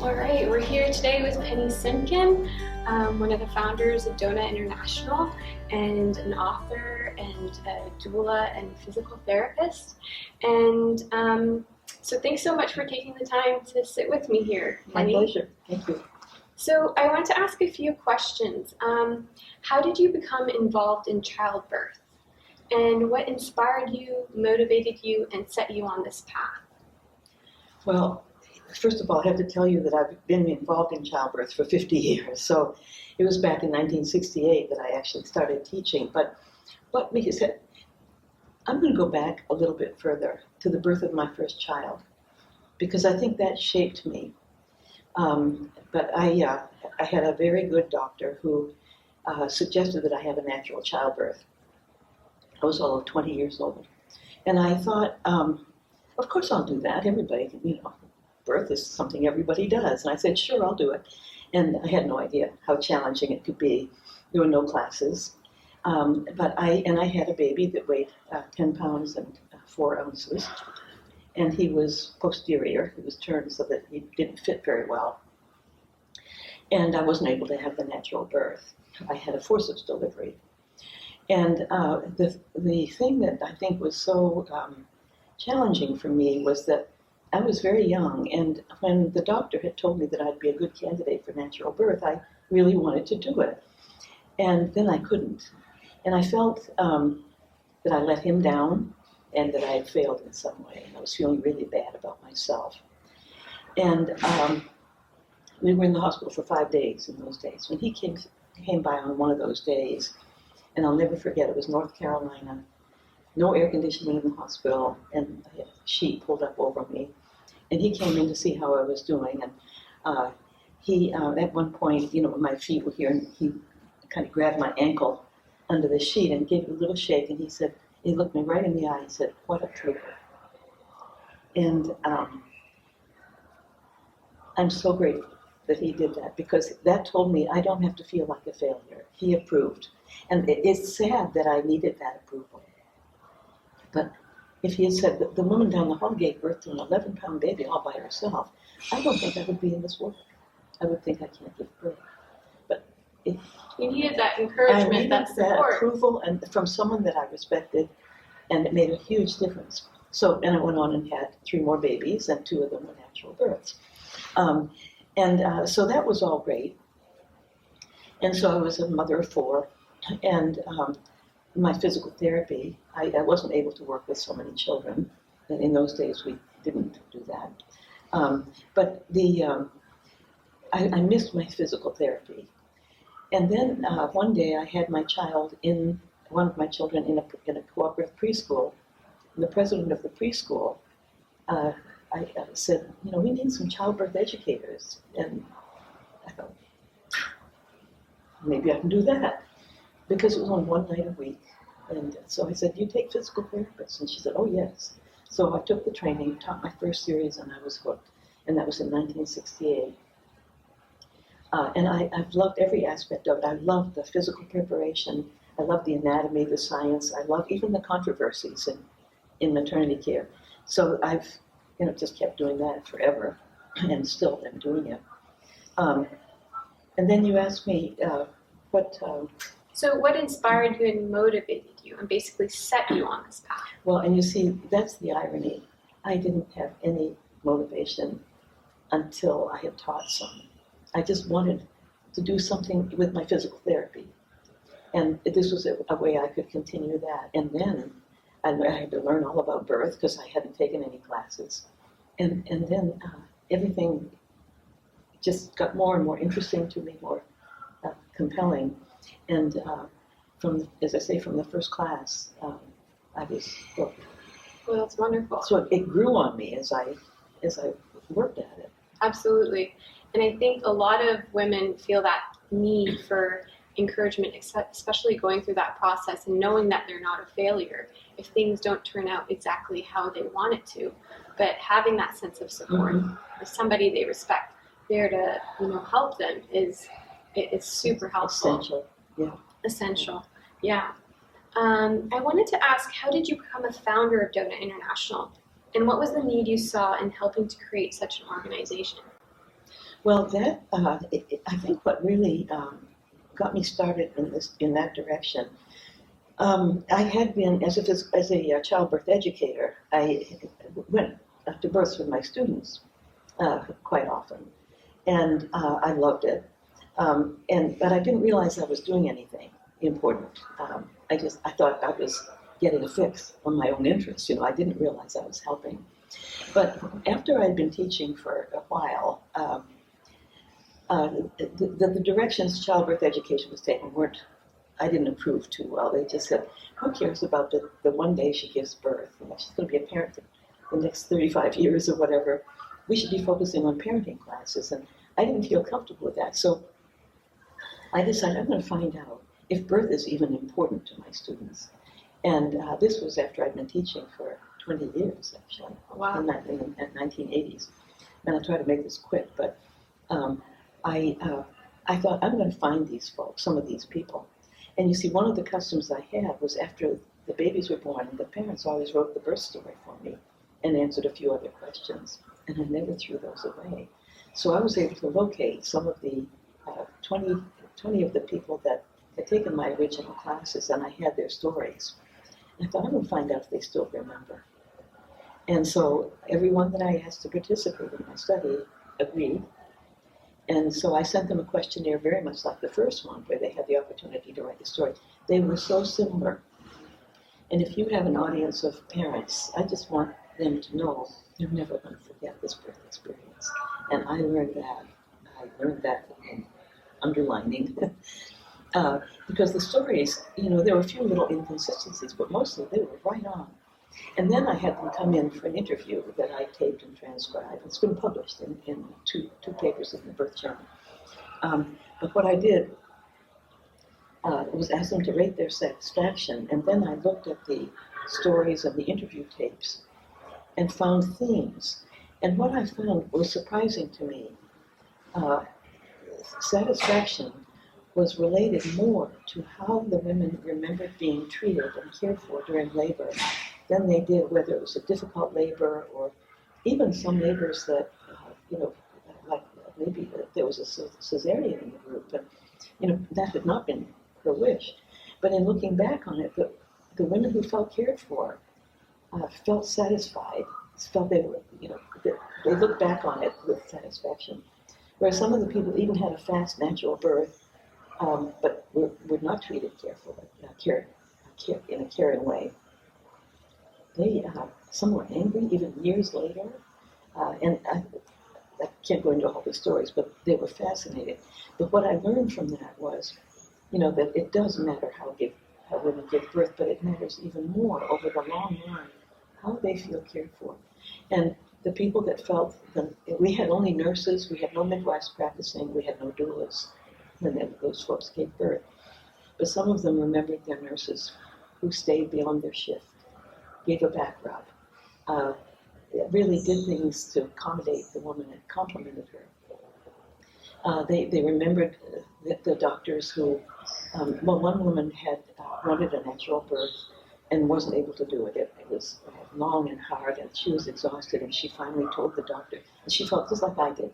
All right, we're here today with Penny Simkin, one of the founders of DONA International, and an author and a doula and physical therapist. And so thanks so much for taking the time to sit with me here, Penny. My pleasure. Thank you. So I want to ask a few questions. How did you become involved in childbirth? And what inspired you, motivated you, and set you on this path? Well, first of all, I have to tell you that I've been involved in childbirth for 50 years. So it was back in 1968 that I actually started teaching. But what made me say, I'm going to go back a little bit further to the birth of my first child, because I think that shaped me. But I had a very good doctor who suggested that I have a natural childbirth. I was all of 20 years old. And I thought, of course I'll do that. Everybody, birth is something everybody does. And I said, sure, I'll do it. And I had no idea how challenging it could be. There were no classes. But I had a baby that weighed 10 pounds and 4 ounces. And he was posterior. He was turned so that he didn't fit very well. And I wasn't able to have the natural birth. I had a forceps delivery. And the thing that I think was so challenging for me was that I was very young, and when the doctor had told me that I'd be a good candidate for natural birth, I really wanted to do it. And then I couldn't. And I felt that I let him down and that I had failed in some way. And I was feeling really bad about myself. And we were in the hospital for 5 days in those days. When he came by on one of those days, and I'll never forget, it was North Carolina, no air conditioning in the hospital, and a sheet pulled up over me. And he came in to see how I was doing, and he, at one point, my feet were here, and he kind of grabbed my ankle under the sheet and gave it a little shake, and he looked me right in the eye and said, "What a trooper." And I'm so grateful that he did that, because that told me I don't have to feel like a failure. He approved. And it's sad that I needed that approval. But if he had said that the woman down the hall gave birth to an 11-pound baby all by herself, I don't think I would be in this world. I would think I can't give birth. But you needed that encouragement, that support. That approval and from someone that I respected, and it made a huge difference. So, and I went on and had 3 more babies, and 2 of them were natural births. So that was all great. And so I was a mother of 4, and my physical therapy, I wasn't able to work with so many children. In those days, we didn't do that. But I missed my physical therapy. And then one day I had one of my children in a cooperative preschool. And the president of the preschool, I said, we need some childbirth educators. And I thought, maybe I can do that. Because it was on one night a week. And so I said, "Do you take physical therapists?" And she said, "Oh, yes." So I took the training, taught my first series, and I was hooked. And that was in 1968. And I've loved every aspect of it. I love the physical preparation. I love the anatomy, the science. I love even the controversies in maternity care. So I've just kept doing that forever, and still am doing it. And then you asked me what... So what inspired you and motivated you and basically set you on this path? Well, and you see, that's the irony. I didn't have any motivation until I had taught some. I just wanted to do something with my physical therapy. And this was a way I could continue that. And then I had to learn all about birth because I hadn't taken any classes. And then everything just got more and more interesting to me, more compelling. And as I say, from the first class, I was hooked. Well, that's wonderful. So it grew on me as I worked at it. Absolutely. And I think a lot of women feel that need for encouragement, especially going through that process and knowing that they're not a failure if things don't turn out exactly how they want it to. But having that sense of support, with somebody they respect there to help them it's super helpful. Essential. Yeah. Essential. Yeah. I wanted to ask, how did you become a founder of DONA International? And what was the need you saw in helping to create such an organization? Well, I think what really got me started in that direction. I had been, as a childbirth educator, I went to births with my students quite often, and I loved it. But I didn't realize I was doing anything important. I thought I was getting a fix on my own interests. I didn't realize I was helping. But after I'd been teaching for a while, the directions childbirth education was taking I didn't approve too well. They just said, who cares about the one day she gives birth? She's going to be a parent for the next 35 years or whatever. We should be focusing on parenting classes. And I didn't feel comfortable with that. So I decided I'm going to find out if birth is even important to my students. And this was after I'd been teaching for 20 years, actually, Wow. in the 1980s. And I'll try to make this quick, but I thought I'm going to find these folks, some of these people. And you see, one of the customs I had was after the babies were born, the parents always wrote the birth story for me and answered a few other questions. And I never threw those away. So I was able to locate some of the 20 of the people that had taken my original classes, and I had their stories. And I thought, I'm going to find out if they still remember. And so everyone that I asked to participate in my study agreed. And so I sent them a questionnaire very much like the first one, where they had the opportunity to write the story. They were so similar. And if you have an audience of parents, I just want them to know they're never going to forget this birth experience. And I learned that in underlining. Because the stories, there were a few little inconsistencies, but mostly they were right on. And then I had them come in for an interview that I taped and transcribed. It's been published in two papers in the Birth Journal. But what I did was ask them to rate their satisfaction, and then I looked at the stories and the interview tapes and found themes. And what I found was surprising to me. Satisfaction was related more to how the women remembered being treated and cared for during labor than they did whether it was a difficult labor or even some labors that, like maybe there was a cesarean in the group, and, that had not been her wish. But in looking back on it, the women who felt cared for felt satisfied, felt they were, they looked back on it with satisfaction. Whereas some of the people even had a fast natural birth, but were not treated carefully, in a caring way. Some were angry even years later, and I can't go into all the stories, but they were fascinated. But what I learned from that was, that it does matter how women give birth, but it matters even more over the long run how they feel cared for. And the people that felt that we had only nurses, we had no midwives practicing, we had no doulas when those folks gave birth. But some of them remembered their nurses who stayed beyond their shift, gave a back rub, really did things to accommodate the woman and complimented her. They remembered the doctors who, one woman had wanted a natural birth and wasn't able to do it. It was long and hard, and she was exhausted, and she finally told the doctor, and she felt just like I did,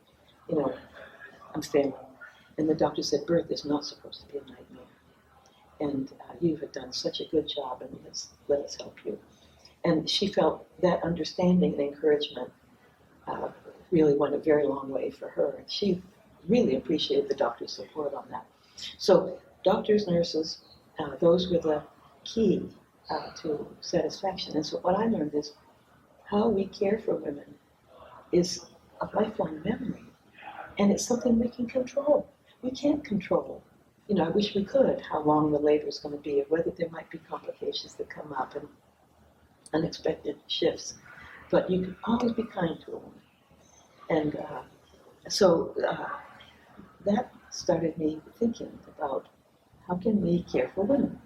I'm failing. And the doctor said, birth is not supposed to be a nightmare. And you have done such a good job, and let us help you. And she felt that understanding and encouragement really went a very long way for her. And she really appreciated the doctor's support on that. So doctors, nurses, those were the key to satisfaction. And so what I learned is how we care for women is a lifelong memory. And it's something we can control. We can't control, I wish we could, how long the labor is going to be or whether there might be complications that come up and unexpected shifts. But you can always be kind to a woman. And so that started me thinking about how can we care for women?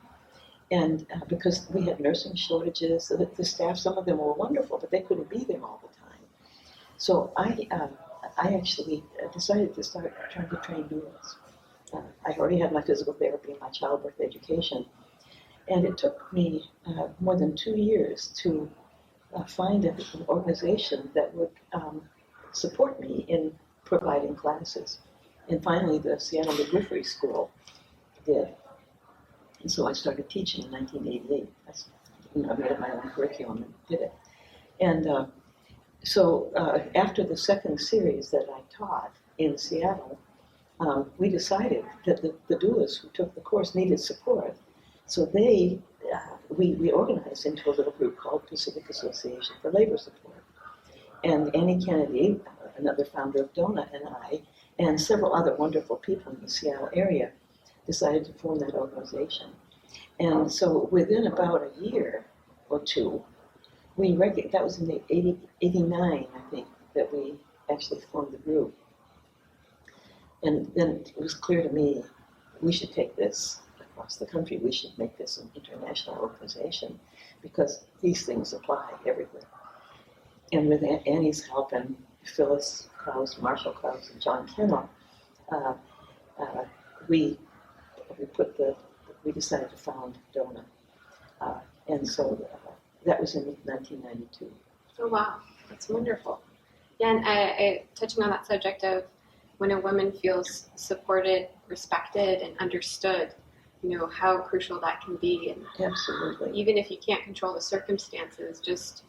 And because we had nursing shortages, the staff, some of them were wonderful, but they couldn't be there all the time. So I actually decided to start trying to train doulas. I already had my physical therapy and my childbirth education. And it took me more than 2 years to find an organization that would support me in providing classes. And finally, the Seattle Midwifery School did. And so I started teaching in 1988. I made up my own curriculum and did it. And so after the second series that I taught in Seattle, we decided that the doulas who took the course needed support. So we organized into a little group called Pacific Association for Labor Support. And Annie Kennedy, another founder of DONA, and I, and several other wonderful people in the Seattle area decided to form that organization. And so within about a year or two, that was in 89, I think, that we actually formed the group. And then it was clear to me, we should take this across the country. We should make this an international organization because these things apply everywhere. And with Annie's help and Phyllis Krause, Marshall Krause, and John Kennel, we decided to found DONA. And so that was in 1992. Oh, wow. That's wonderful. Yeah, and I touching on that subject of when a woman feels supported, respected, and understood, how crucial that can be. And absolutely. Even if you can't control the circumstances, just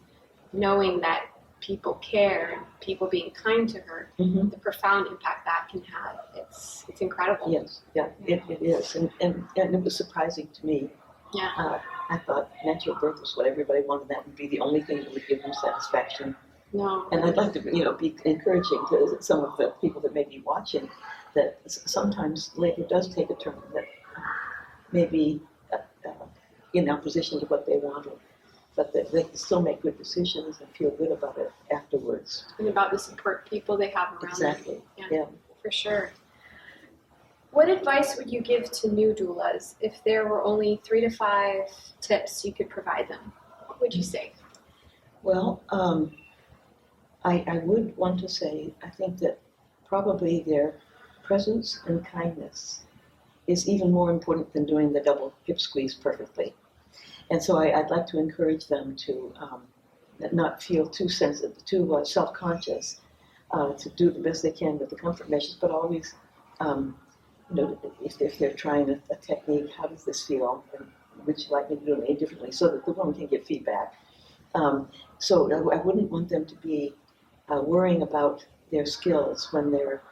knowing that people care and people being kind to her, the profound impact that can have, it's incredible. Yes, yeah, it is. And it was surprising to me. Yeah. I thought natural birth was what everybody wanted. That would be the only thing that would give them satisfaction. No. And I'd like to, be encouraging to some of the people that may be watching that sometimes labor does take a turn that may be in opposition to what they wanted, but that they can still make good decisions and feel good about it afterwards. And about the support people they have around exactly. them. Yeah, for sure. What advice would you give to new doulas if there were only 3 to 5 tips you could provide them? What would you say? Well, I would want to say, I think that probably their presence and kindness is even more important than doing the double hip squeeze perfectly. And so I'd like to encourage them to not feel too sensitive, too self-conscious, to do the best they can with the comfort measures, but always, if they're trying a technique, how does this feel? And would you like me to do it any differently? So that the woman can get feedback. So I wouldn't want them to be worrying about their skills when their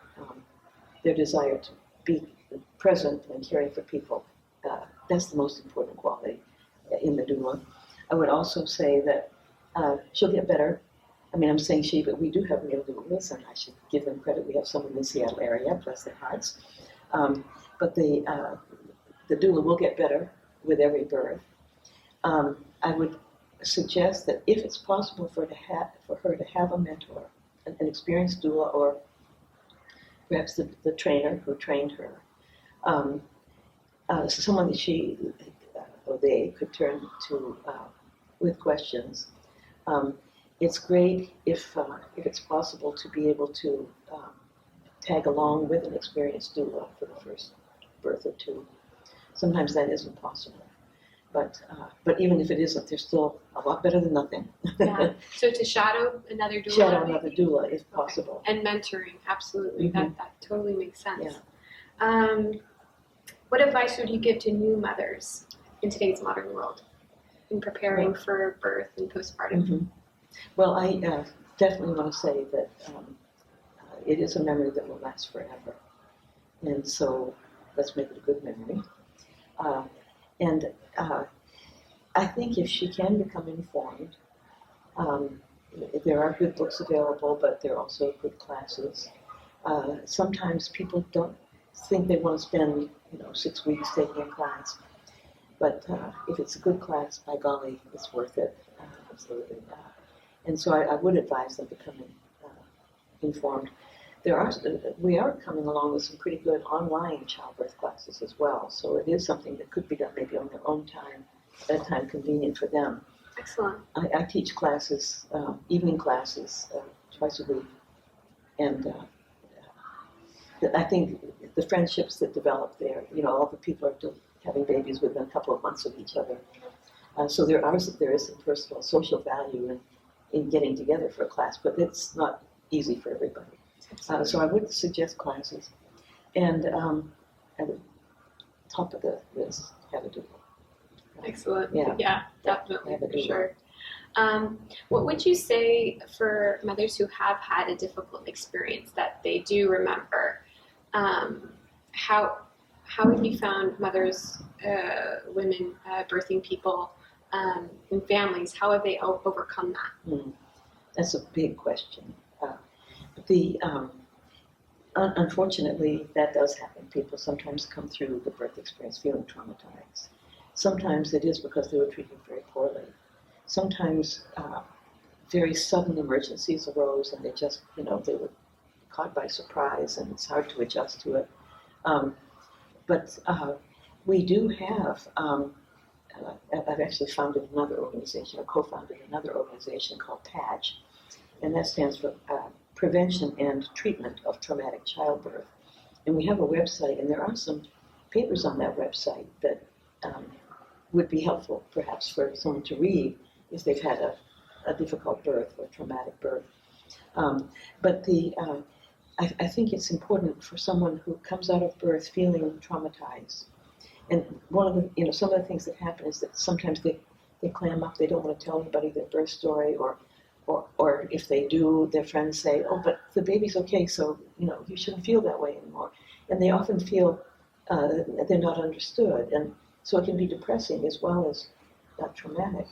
desire to be present and caring for people. That's the most important quality in the doula. I would also say that she'll get better. I mean, I'm saying she, but we do have male doulas, and I should give them credit. We have some in the Seattle area, bless their hearts. But the doula will get better with every birth. I would suggest that if it's possible for her to have a mentor, an experienced doula, or perhaps the trainer who trained her, someone that she or they could turn to with questions. It's great if it's possible to be able to tag along with an experienced doula for the first birth or two. Sometimes that isn't possible. But even if it isn't, they're still a lot better than nothing. Yeah. So to shadow another doula? Shadow another doula if possible. And mentoring, absolutely. Mm-hmm. That totally makes sense. Yeah. What advice would you give to new mothers in today's modern world in preparing for birth and postpartum? Mm-hmm. Well, I definitely want to say that it is a memory that will last forever. And so let's make it a good memory. And I think if she can become informed, there are good books available, but there are also good classes. Sometimes people don't think they want to spend 6 weeks taking a class, but if it's a good class, by golly, it's worth it. Absolutely. And so I would advise them becoming informed. We are coming along with some pretty good online childbirth classes as well. So it is something that could be done maybe on their own time, at a time convenient for them. Excellent. I teach classes, evening classes, twice a week. And I think the friendships that develop there, all the people are having babies within a couple of months of each other. So there is some personal social value in getting together for a class, but it's not easy for everybody. So I would suggest classes. And I would, top of the list, have a doula. Excellent. Yeah. Yeah, definitely, Have a for doula. sure. What would you say for mothers who have had a difficult experience that they do remember? How have you found mothers, women, birthing people, and families? How have they overcome that? That's a big question. Unfortunately, that does happen. People sometimes come through the birth experience feeling traumatized. Sometimes it is because they were treated very poorly. Sometimes very sudden emergencies arose and they just, they were caught by surprise and it's hard to adjust to it. But we do have, I've actually founded another organization, or co-founded another organization called PATCH, and that stands for Prevention and Treatment of Traumatic Childbirth. And we have a website, and there are some papers on that website that would be helpful, perhaps, for someone to read if they've had a difficult birth or a traumatic birth. But I think it's important for someone who comes out of birth feeling traumatized. And one of the, some of the things that happen is that sometimes they clam up, they don't want to tell anybody their birth story, or if they do, their friends say, oh, but the baby's okay, so, you shouldn't feel that way anymore. And they often feel they're not understood. And so it can be depressing as well as traumatic.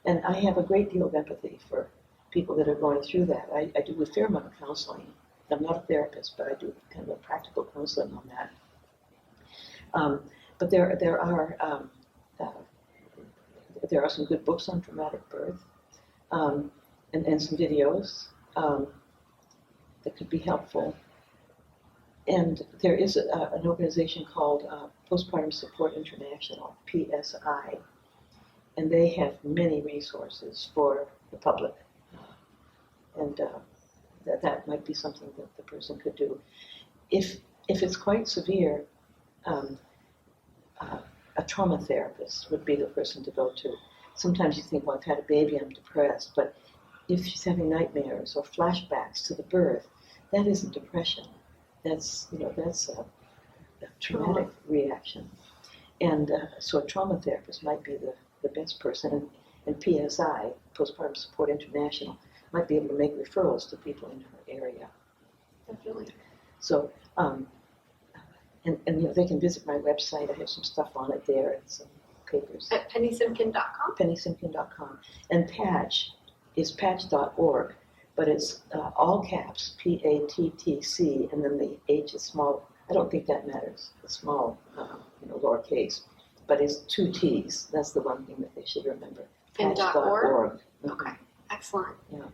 And I have a great deal of empathy for people that are going through that. I do a fair amount of counseling. I'm not a therapist, but I do kind of a practical counseling on that. But there are some good books on traumatic birth. And some videos that could be helpful. And there is an organization called Postpartum Support International, PSI, and they have many resources for the public. And that might be something that the person could do. If it's quite severe, a trauma therapist would be the person to go to. Sometimes you think, well, I've had a baby, I'm depressed, but if she's having nightmares or flashbacks to the birth, that isn't depression. That's a traumatic reaction. And so a trauma therapist might be the best person. And PSI, Postpartum Support International, might be able to make referrals to people in her area. Definitely. So, and they can visit my website. I have some stuff on it there and some papers. At pennysimkin.com? pennysimkin.com. And PATCH is patch.org, but it's all caps, PATTC, and then the H is small. I don't think that matters. It's small, lowercase, but it's 2 T's. That's the one thing that they should remember. Patch.org? Okay, excellent. Yeah. All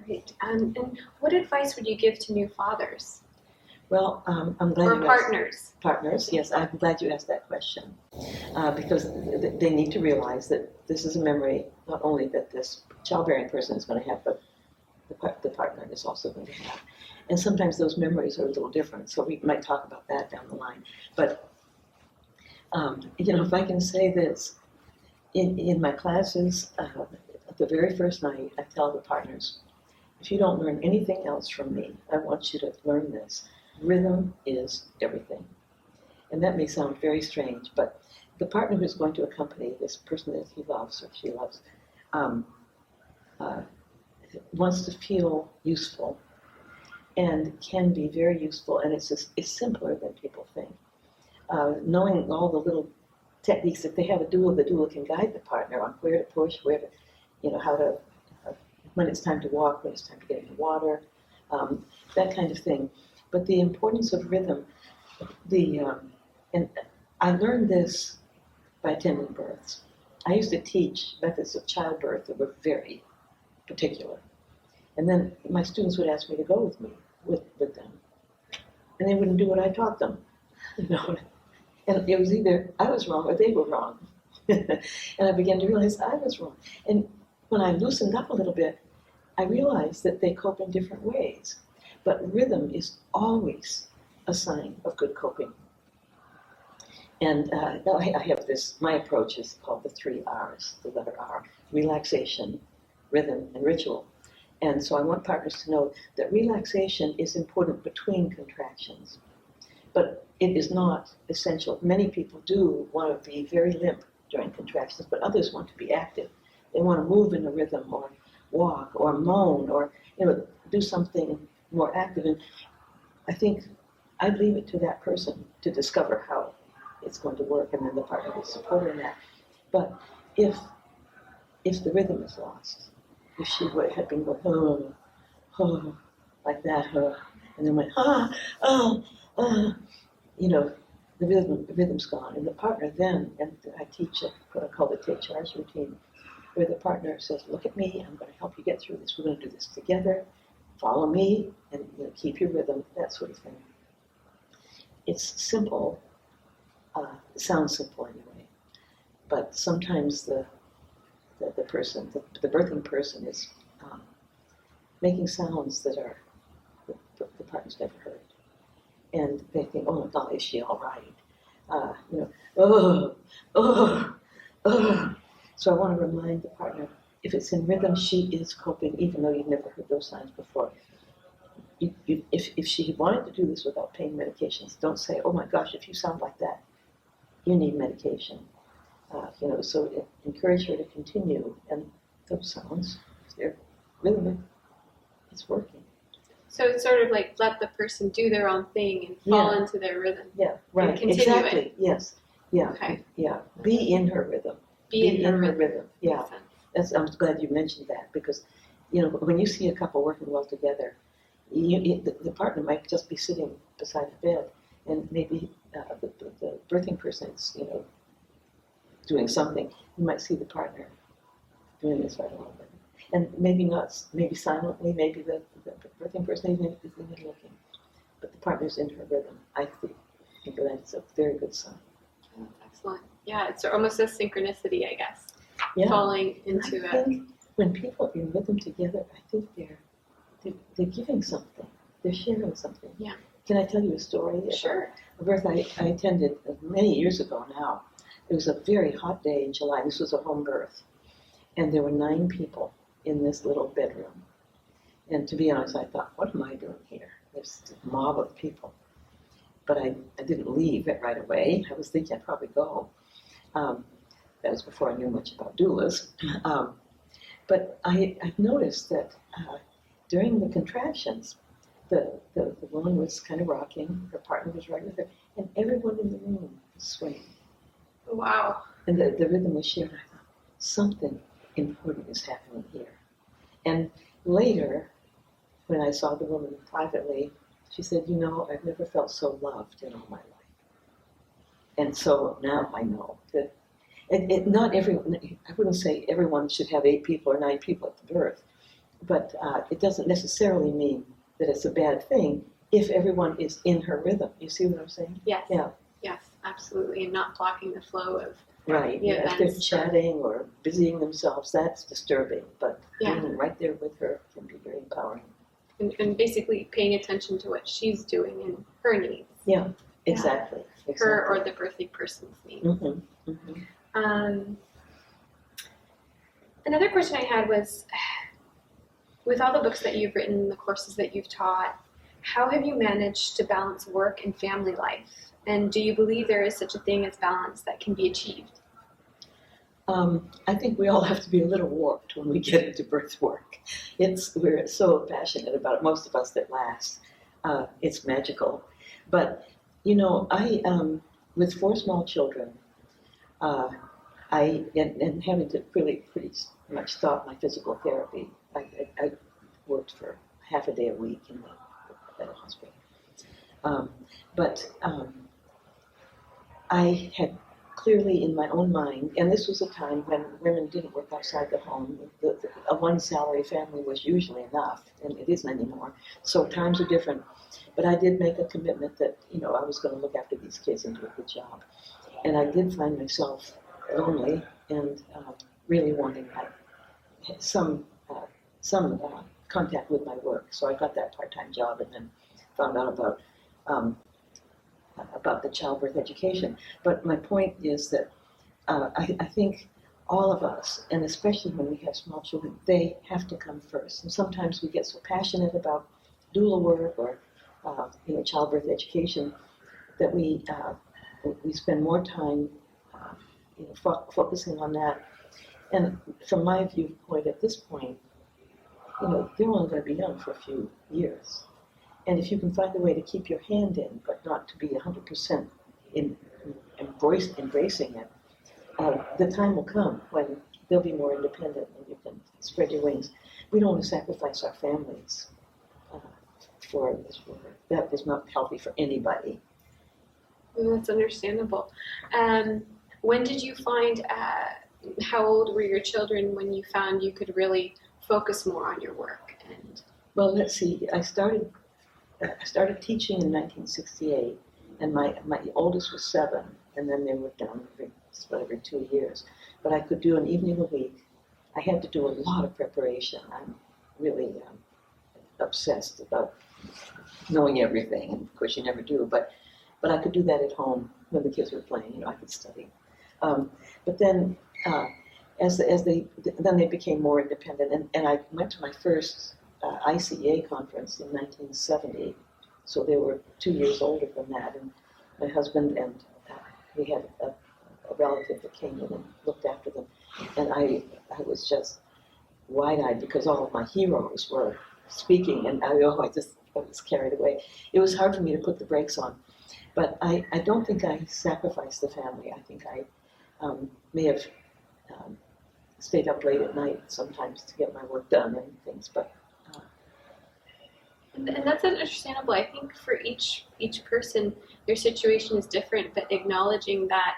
right. And what advice would you give to new fathers? Well, I'm glad or partners. Partners, yes. I'm glad you asked that question because they need to realize that this is a memory not only that this childbearing person is going to have, but the partner is also going to have. And sometimes those memories are a little different, so we might talk about that down the line. But, if I can say this, in my classes, the very first night, I tell the partners, if you don't learn anything else from me, I want you to learn this. Rhythm is everything. And that may sound very strange, but the partner who's going to accompany this person that he loves or she loves wants to feel useful and can be very useful, and it's simpler than people think. Knowing all the little techniques, if they have a doula, the doula can guide the partner on where to push, where to, how to, when it's time to walk, when it's time to get in the water, that kind of thing. But the importance of rhythm, and I learned this by attending births. I used to teach methods of childbirth that were very particular. And then my students would ask me to go with them. And they wouldn't do what I taught them. And it was either I was wrong or they were wrong. And I began to realize I was wrong. And when I loosened up a little bit, I realized that they cope in different ways. But rhythm is always a sign of good coping. And I have this, my approach is called the 3 R's, the letter R: relaxation, rhythm, and ritual. And so I want partners to know that relaxation is important between contractions, but it is not essential. Many people do want to be very limp during contractions, but others want to be active. They want to move in a rhythm or walk or moan or do something more active. And I think I'd leave it to that person to discover how it's going to work, and then the partner will support her in that. But if the rhythm is lost, if she had been going, like that, and then went, the rhythm's gone. And the partner then, and I teach what I call the take charge routine, where the partner says, look at me, I'm going to help you get through this. We're going to do this together. Follow me, and keep your rhythm, that sort of thing. It's simple. It sounds simple anyway. But sometimes the person, the birthing person is making sounds that are the partner's never heard. And they think, oh my God, is she all right? So I want to remind the partner, if it's in rhythm, she is coping, even though you've never heard those signs before. If she wanted to do this without pain medications, don't say, oh my gosh, if you sound like that, you need medication. So encourage her to continue, and those sounds, if they're rhythmic, it's working. So it's sort of like let the person do their own thing and fall into their rhythm. Yeah, right. And continue exactly. it. Yes. Yeah. Okay. Yeah. Be in her rhythm. Be in her rhythm. Yeah. I'm glad you mentioned that, because when you see a couple working well together, the partner might just be sitting beside the bed, and maybe the birthing person is doing something. You might see the partner doing this right along with it. And maybe not, maybe silently, maybe the birthing person isn't even looking. But the partner's in her rhythm. I think that's a very good sign. Oh, excellent. Yeah, it's almost a synchronicity, I guess. Yeah. Falling into I think when people are in rhythm together, I think they're giving something. They're sharing something. Yeah. Can I tell you a story? Sure. A birth I attended many years ago now. It was a very hot day in July. This was a home birth. And there were 9 people in this little bedroom. And to be honest, I thought, what am I doing here? There's a mob of people. But I didn't leave it right away. I was thinking I'd probably go. That was before I knew much about doulas. But I noticed that during the contractions, the woman was kind of rocking, her partner was right with her, and everyone in the room was swaying. Wow. And the rhythm was shared. I thought, something important is happening here. And later, when I saw the woman privately, she said, I've never felt so loved in all my life. And so now I know that not everyone, I wouldn't say everyone should have 8 people or 9 people at the birth, but it doesn't necessarily mean that it's a bad thing if everyone is in her rhythm. You see what I'm saying? Yes. Yeah. Yes, absolutely, and not blocking the flow of right. Yeah. If they're chatting or busying themselves, that's disturbing. But being right there with her can be very empowering. And basically paying attention to what she's doing and her needs. Yeah, exactly. Her or the birthing person's needs. Mm-hmm. Mm-hmm. Another question I had was, with all the books that you've written, the courses that you've taught, how have you managed to balance work and family life? And do you believe there is such a thing as balance that can be achieved? I think we all have to be a little warped when we get into birth work. We're so passionate about it, most of us that last. It's magical. But, I, with 4 small children, and having to really pretty much stop my physical therapy, I worked for half a day a week at a hospital. But I had clearly in my own mind, and this was a time when women didn't work outside the home. A 1-salary family was usually enough, and it isn't anymore. So times are different. But I did make a commitment that, I was going to look after these kids and do a good job. And I did find myself lonely and really wanting some contact with my work. So I got that part-time job and then found out about the childbirth education. But my point is that I think all of us, and especially when we have small children, they have to come first. And sometimes we get so passionate about doula work or childbirth education that we spend more time focusing on that. And from my viewpoint at this point, they're only going to be young for a few years. And if you can find a way to keep your hand in, but not to be 100% embracing it, the time will come when they'll be more independent and you can spread your wings. We don't want to sacrifice our families for this work. That is not healthy for anybody. Well, that's understandable. When did you find, how old were your children when you found you could really focus more on your work? Well, let's see. I started teaching in 1968, and my oldest was 7, and then they were down every 2 years. But I could do an evening a week. I had to do a lot of preparation. I'm really obsessed about knowing everything, and of course you never do. But I could do that at home when the kids were playing. I could study. But then as they became more independent, and I went to my first ICEA conference in 1970, so they were 2 years older than that, and my husband and we had a relative that came in and looked after them, and I was just wide-eyed because all of my heroes were speaking, and I was carried away. It was hard for me to put the brakes on, but I don't think I sacrificed the family. I think I may have stayed up late at night sometimes to get my work done and things, but and that's understandable. I think for each person, their situation is different, but acknowledging that,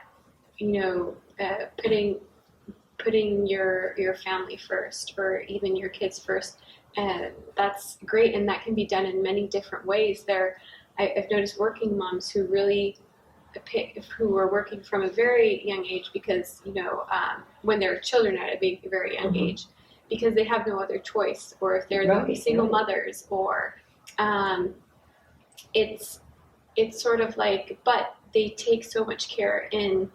putting your family first or even your kids first, that's great, and that can be done in many different ways. I've noticed working moms who are working from a very young age because, when their children are at a very young age, because they have no other choice, or if they're single mothers, or it's sort of like, but they take so much care in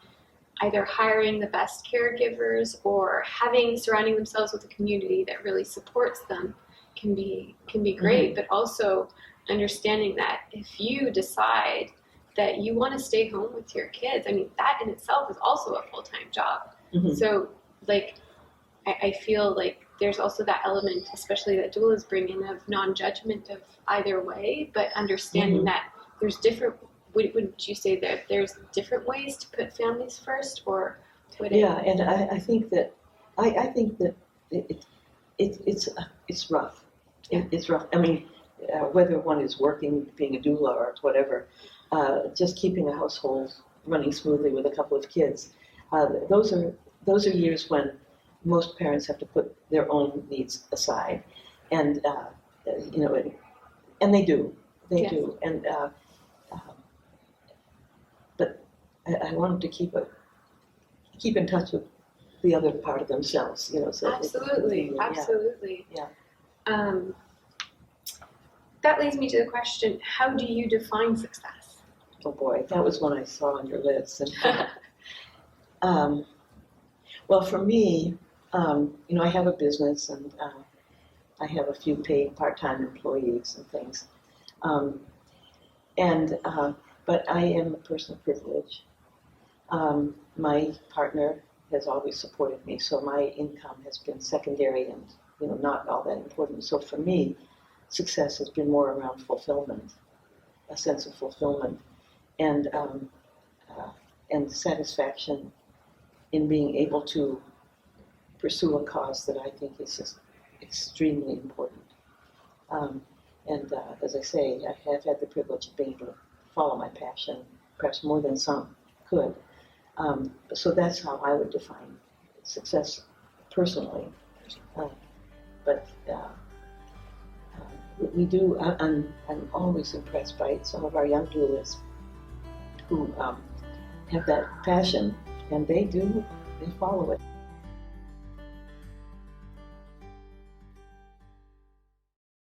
either hiring the best caregivers or surrounding themselves with a community that really supports them can be great, but also understanding that if you decide that you want to stay home with your kids, I mean, that in itself is also a full-time job. So, I feel like there's also that element, especially that doulas bring in, of non-judgment of either way, but understanding that there's different, would you say that there's different ways to put families first, or would it? Yeah, and I think that it's rough. It's rough. I mean, whether one is working, being a doula or whatever, just keeping a household running smoothly with a couple of kids, those are years when most parents have to put their own needs aside, and and they do, and but I want them to keep in touch with the other part of themselves, So absolutely. Yeah. That leads me to the question: how do you define success? Oh boy, that was one I saw on your list. And, well, for me, I have a business, and I have a few paid part-time employees and things. But I am a person of privilege. My partner has always supported me, so my income has been secondary and not all that important. So for me, success has been more around fulfillment, a sense of fulfillment, and satisfaction in being able to pursue a cause that I think is just extremely important. As I say, I have had the privilege of being able to follow my passion, perhaps more than some could. So that's how I would define success personally. We do. I'm always impressed by some of our young doulas who have that passion, and they follow it.